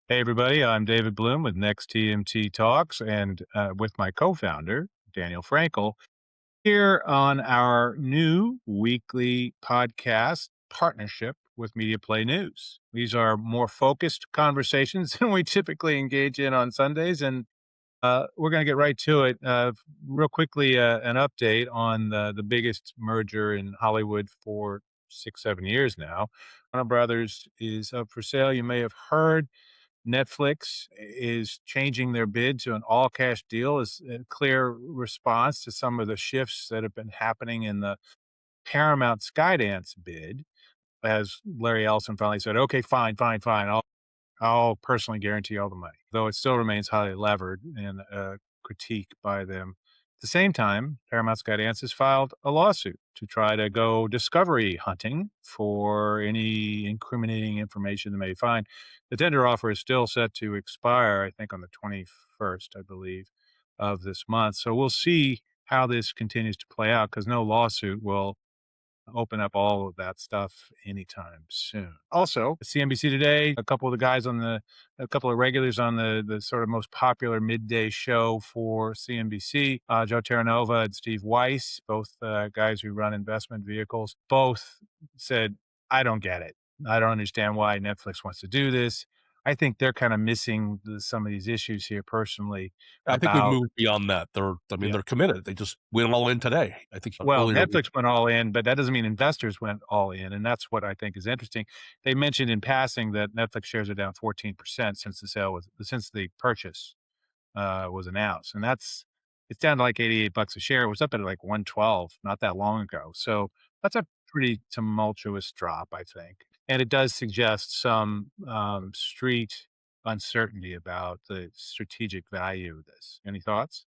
Hey, everybody. I'm David Bloom with Next TMT Talks and with my co founder, Daniel Frankel, here on our new weekly podcast partnership with Media Play News. These are more focused conversations than we typically engage in on Sundays. And we're going to get right to it. Real quickly, an update on the biggest merger in Hollywood for 6, 7 years now. Warner Brothers is up for sale. You may have heard. Netflix is changing their bid to an all cash deal as a clear response to some of the shifts that have been happening in the Paramount Skydance bid. As Larry Ellison finally said, okay, fine, fine, fine. I'll personally guarantee all the money, though it still remains highly levered and critique by them. At the same time, Paramount Skydance has filed a lawsuit to try to go discovery hunting for any incriminating information they may find. The tender offer is still set to expire, I think, on the 21st, I believe, of this month. So we'll see how this continues to play out because no lawsuit will open up all of that stuff anytime soon. Also, CNBC today, a couple of regulars on the sort of most popular midday show for CNBC, Joe Terranova and Steve Weiss, both guys who run investment vehicles, both said, I don't get it. I don't understand why Netflix wants to do this. I think they're kind of missing some of these issues here personally I think we've about, moved beyond that. yeah. They're committed. They just went all in today. I think Well, earlier. Netflix went all in, but that doesn't mean investors went all in, and that's what I think is interesting. They mentioned in passing that Netflix shares are down 14% since the purchase was announced, and it's down to like $88 a share. It was up at like 112 not that long ago, so that's a pretty tumultuous drop, I think, and it does suggest some street uncertainty about the strategic value of this. Any thoughts?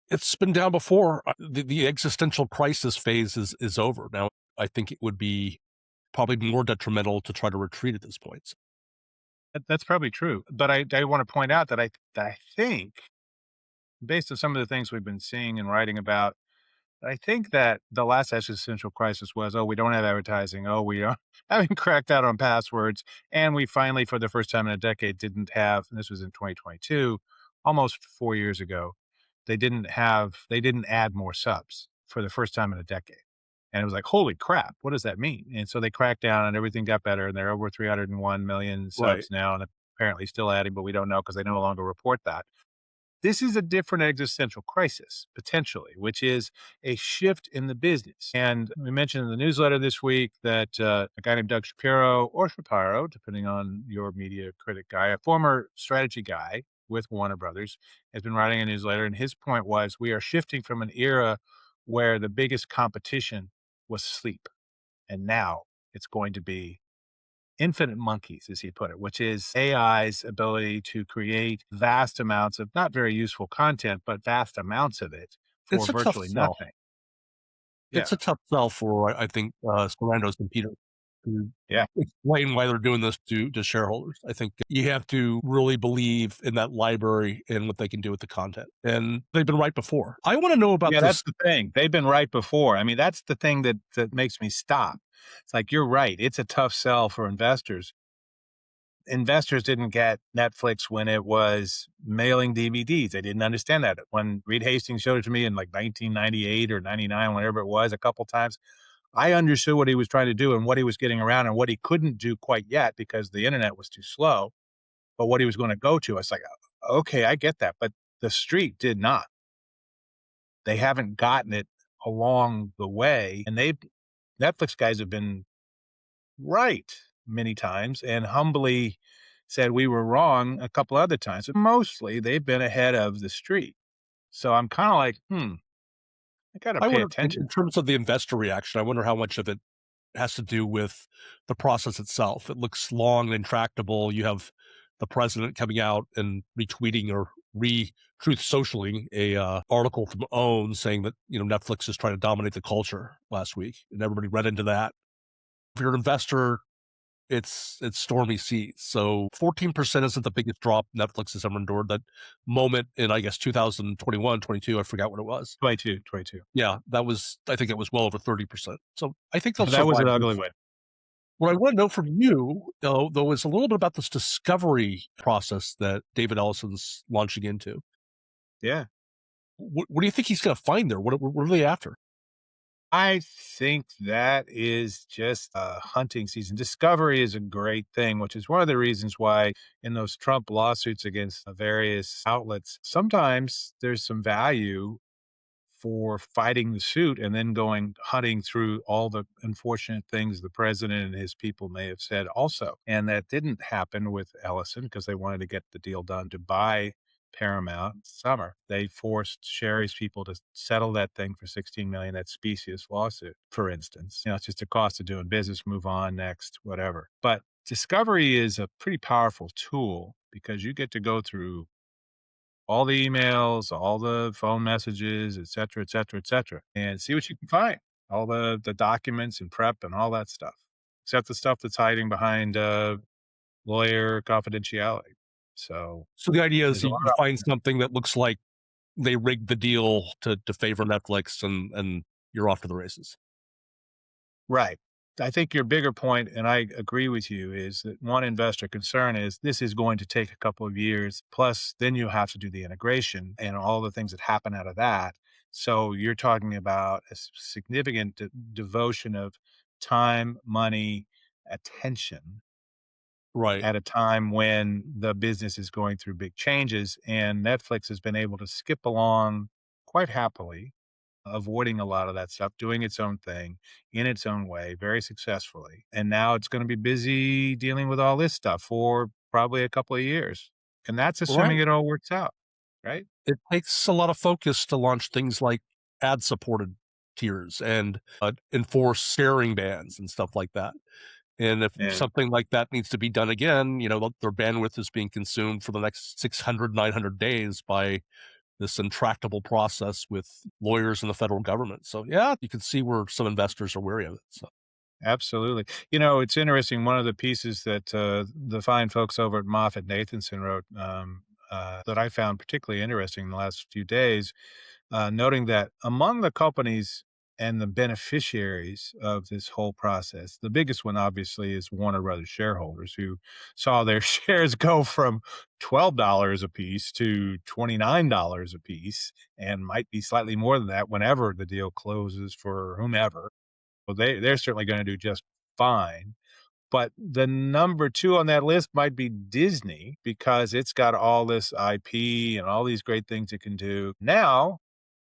It's been down before. The existential crisis phase is over now. I think it would be probably more detrimental to try to retreat at this point. That's probably true, but I want to point out that I think, based on some of the things we've been seeing and writing about, I think that the last existential crisis was, oh, we don't have advertising. Oh, we are haven't cracked out on passwords, and we finally, for the first time in a decade, didn't have. And this was in 2022, almost 4 years ago. They didn't add more subs for the first time in a decade. And it was like, holy crap, what does that mean? And so they cracked down and everything got better. And they're over 301 million Right. subs now and apparently still adding, but we don't know because they no longer report that. This is a different existential crisis, potentially, which is a shift in the business. And we mentioned in the newsletter this week that a guy named Doug Shapiro, or Shapiro, depending on your media critic guy, a former strategy guy with Warner Brothers, has been writing a newsletter. And his point was we are shifting from an era where the biggest competition was sleep. And now it's going to be infinite monkeys, as he put it, which is AI's ability to create vast amounts of not very useful content, but vast amounts of it for It's a tough virtually sell. nothing. Yeah. It's a tough sell for I think Sarandos and Peter to Yeah. explain why they're doing this to shareholders. I think you have to really believe in that library and what they can do with the content. And they've been right before. I want to know about Yeah, that's this. the thing. They've been right before. I mean, that's the thing that makes me stop. It's like you're right. It's a tough sell for investors. Investors didn't get Netflix when it was mailing DVDs. They didn't understand that. When Reed Hastings showed it to me in like 1998 or 99, whenever it was, a couple times, I understood what he was trying to do and what he was getting around and what he couldn't do quite yet because the internet was too slow, but what he was going to go to. It's like, okay, I get that. But the street did not. They haven't gotten it along the way. And Netflix guys have been right many times and humbly said we were wrong a couple other times. But mostly they've been ahead of the street. So I'm kind of like, I got to I pay wonder, attention. in terms of the investor reaction, I wonder how much of it has to do with the process itself. It looks long and intractable. You have the president coming out and retweeting or truth socialing a article from OWN saying that Netflix is trying to dominate the culture last week, and everybody read into that. If you're an investor, it's stormy seas. So 14% isn't the biggest drop Netflix has ever endured. That moment in, I guess, 2021, 22, I forgot what it was. 22, 22. Yeah, I think it was well over 30%. So I think they'll That was survive an ugly this. one. What I want to know from you, though, is a little bit about this discovery process that David Ellison's launching into. Yeah. What do you think he's going to find there? What are they after? I think that is just a hunting season. Discovery is a great thing, which is one of the reasons why in those Trump lawsuits against various outlets, sometimes there's some value for fighting the suit and then going hunting through all the unfortunate things the president and his people may have said also. And that didn't happen with Ellison because they wanted to get the deal done to buy Paramount summer. They forced Sherry's people to settle that thing for 16 million, that specious lawsuit, for instance. It's just a cost of doing business, move on, next, whatever. But discovery is a pretty powerful tool because you get to go through all the emails, all the phone messages, et cetera, et cetera, et cetera, and see what you can find. All the documents and prep and all that stuff, except the stuff that's hiding behind, lawyer confidentiality. So, So the idea is there's a you lot. find something that looks like they rigged the deal to favor Netflix, and you're off to the races. Right. I think your bigger point, and I agree with you, is that one investor concern is this is going to take a couple of years. Plus, then you have to do the integration and all the things that happen out of that. So you're talking about a significant devotion of time, money, attention Right. at a time when the business is going through big changes. And Netflix has been able to skip along quite happily, avoiding a lot of that stuff, doing its own thing in its own way very successfully. And now it's going to be busy dealing with all this stuff for probably a couple of years. And that's assuming Right. it all works out, right? It takes a lot of focus to launch things like ad-supported tiers and, enforce sharing bans and stuff like that. And if Yeah, something like that needs to be done again, their bandwidth is being consumed for the next 600, 900 days by this intractable process with lawyers and the federal government. So, yeah, you can see where some investors are wary of it. So, absolutely. It's interesting. One of the pieces that the fine folks over at Moffett Nathanson wrote that I found particularly interesting in the last few days, noting that among the companies and the beneficiaries of this whole process, the biggest one obviously is Warner Brothers shareholders who saw their shares go from $12 a piece to $29 a piece and might be slightly more than that whenever the deal closes for whomever. Well, they're certainly going to do just fine. But the number 2 on that list might be Disney because it's got all this IP and all these great things it can do. Now,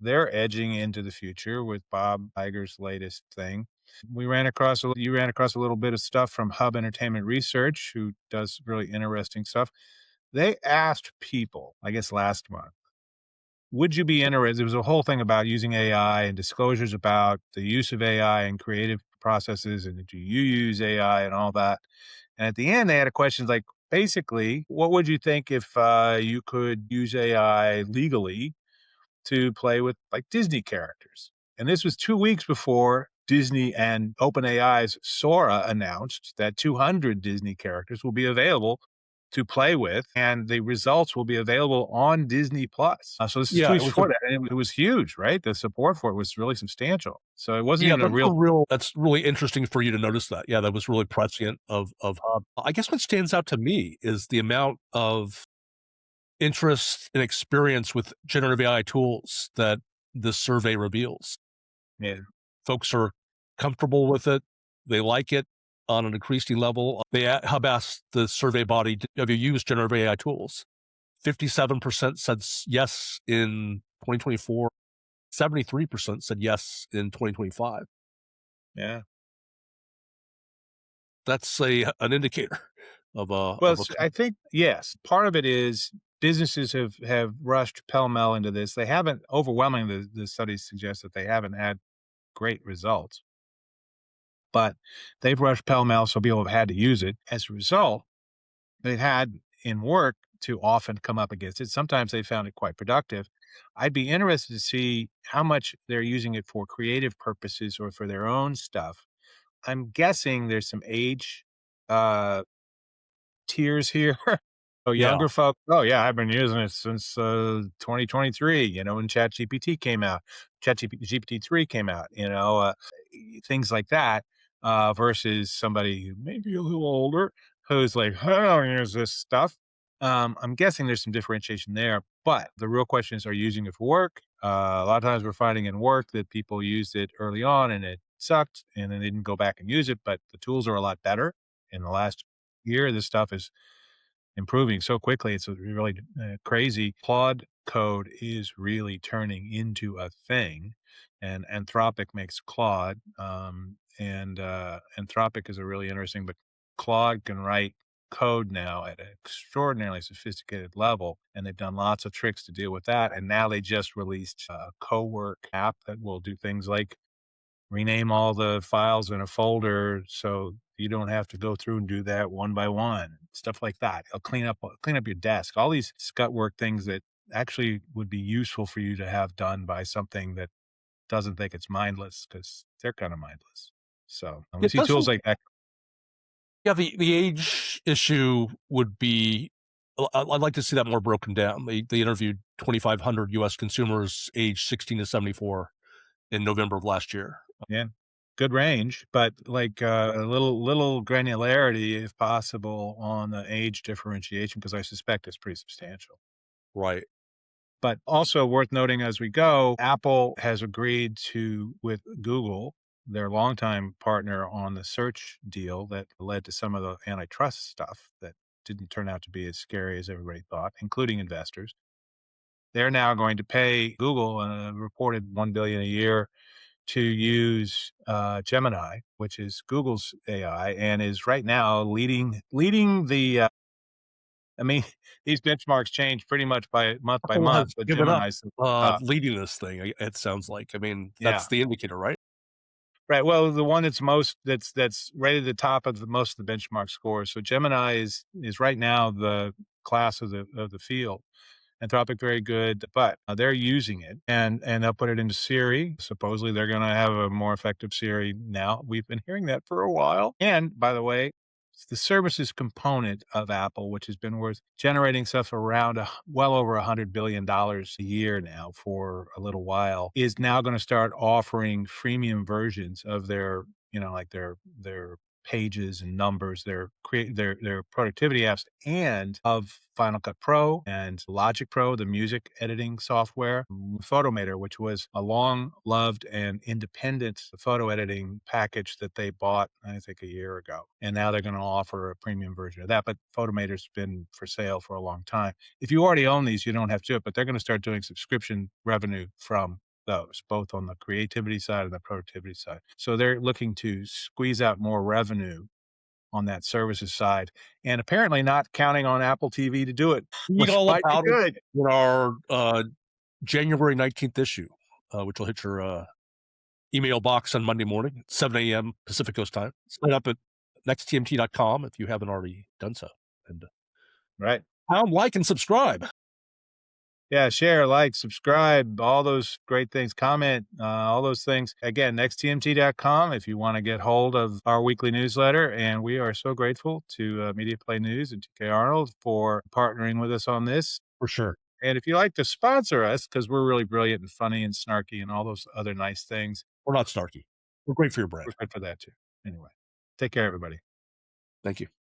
they're edging into the future with Bob Iger's latest thing. You ran across a little bit of stuff from Hub Entertainment Research, who does really interesting stuff. They asked people, I guess last month, would you be interested? There was a whole thing about using AI and disclosures about the use of AI in creative processes, and do you use AI and all that. And at the end, they had a question like, basically, what would you think if you could use AI legally to play with like Disney characters? And this was 2 weeks before Disney and OpenAI's Sora announced that 200 Disney characters will be available to play with, and the results will be available on Disney Plus. So this is 2 yeah, weeks before that, and it was huge, right? The support for it was really substantial. So it wasn't even a real. that's really interesting for you to notice that. Yeah, that was really prescient of Hub. I guess what stands out to me is the amount of interest and experience with generative AI tools that this survey reveals. Yeah. Folks are comfortable with it. They like it on an increasing level. Hub asked the survey body, have you used generative AI tools? 57% said yes in 2024. 73% said yes in 2025. Yeah. That's an indicator of Well, a I think, yes, part of it is businesses have rushed pell-mell into this. They haven't overwhelmingly, the studies suggest that they haven't had great results, but they've rushed pell-mell, so people have had to use it. As a result, they've had in work to often come up against it. Sometimes they found it quite productive. I'd be interested to see how much they're using it for creative purposes or for their own stuff. I'm guessing there's some age uh, tiers here. So yeah. younger folk, oh yeah, I've been using it since 2023. When ChatGPT came out, ChatGPT 3 came out. Things like that. versus somebody who may be a little older who's like, I don't use this stuff. I'm guessing there's some differentiation there, but the real question is, are you using it for work? A lot of times we're finding in work that people used it early on and it sucked and then they didn't go back and use it, but the tools are a lot better. In the last year, this stuff is improving so quickly. It's really crazy. Claude code is really turning into a thing, and Anthropic makes Claude. And Anthropic is a really interesting, but Claude can write code now at an extraordinarily sophisticated level, and they've done lots of tricks to deal with that. And now they just released a co-work app that will do things like rename all the files in a folder so you don't have to go through and do that one by one, stuff like that. It'll clean up your desk. All these scut work things that actually would be useful for you to have done by something that doesn't think it's mindless because they're kind of mindless. So we It see tools doesn't. like that. Yeah, the age issue would be. I'd like to see that more broken down. They interviewed 2,500 U.S. consumers aged 16 to 74 in November of last year. Yeah. Good range, but like a little granularity if possible on the age differentiation because I suspect it's pretty substantial. Right. But also worth noting as we go, Apple has agreed to with Google, their longtime partner on the search deal that led to some of the antitrust stuff that didn't turn out to be as scary as everybody thought, including investors. They're now going to pay Google a reported $1 billion a year to use Gemini, which is Google's AI, and is right now leading the. I mean, these benchmarks change pretty much by Apple month, has but given up Gemini's the top. leading this thing. It sounds like. I mean, Yeah. that's the indicator, right? Right, well, the one that's right at the top of the most of the benchmark scores. So Gemini is right now the class of the field. Anthropic, very good, but they're using it and they'll put it into Siri. Supposedly, they're going to have a more effective Siri now. We've been hearing that for a while. And by the way, it's the services component of Apple, which has been worth generating stuff around well over $100 billion a year now for a little while, is now going to start offering freemium versions of their, like their pages and numbers, their productivity apps, and of Final Cut Pro and Logic Pro, the music editing software, Photomator, which was a long loved and independent photo editing package that they bought, I think, a year ago. And now they're going to offer a premium version of that. But Photomator's been for sale for a long time. If you already own these, you don't have to do it, but they're going to start doing subscription revenue from those, both on the creativity side and the productivity side. So they're looking to squeeze out more revenue on that services side and apparently not counting on Apple TV to do it, Read which all might be about it good. in our January 19th issue, which will hit your email box on Monday morning at 7 a.m. Pacific Coast time. Sign up at nexttmt.com if you haven't already done so. And Right. like, and subscribe. Yeah, share, like, subscribe, all those great things, comment, all those things. Again, nexttmt.com if you want to get hold of our weekly newsletter. And we are so grateful to Media Play News and TK Arnold for partnering with us on this. For sure. And if you like to sponsor us, because we're really brilliant and funny and snarky and all those other nice things, We're not snarky. We're great for your brand. we're good for that too. Anyway, take care, everybody. Thank you.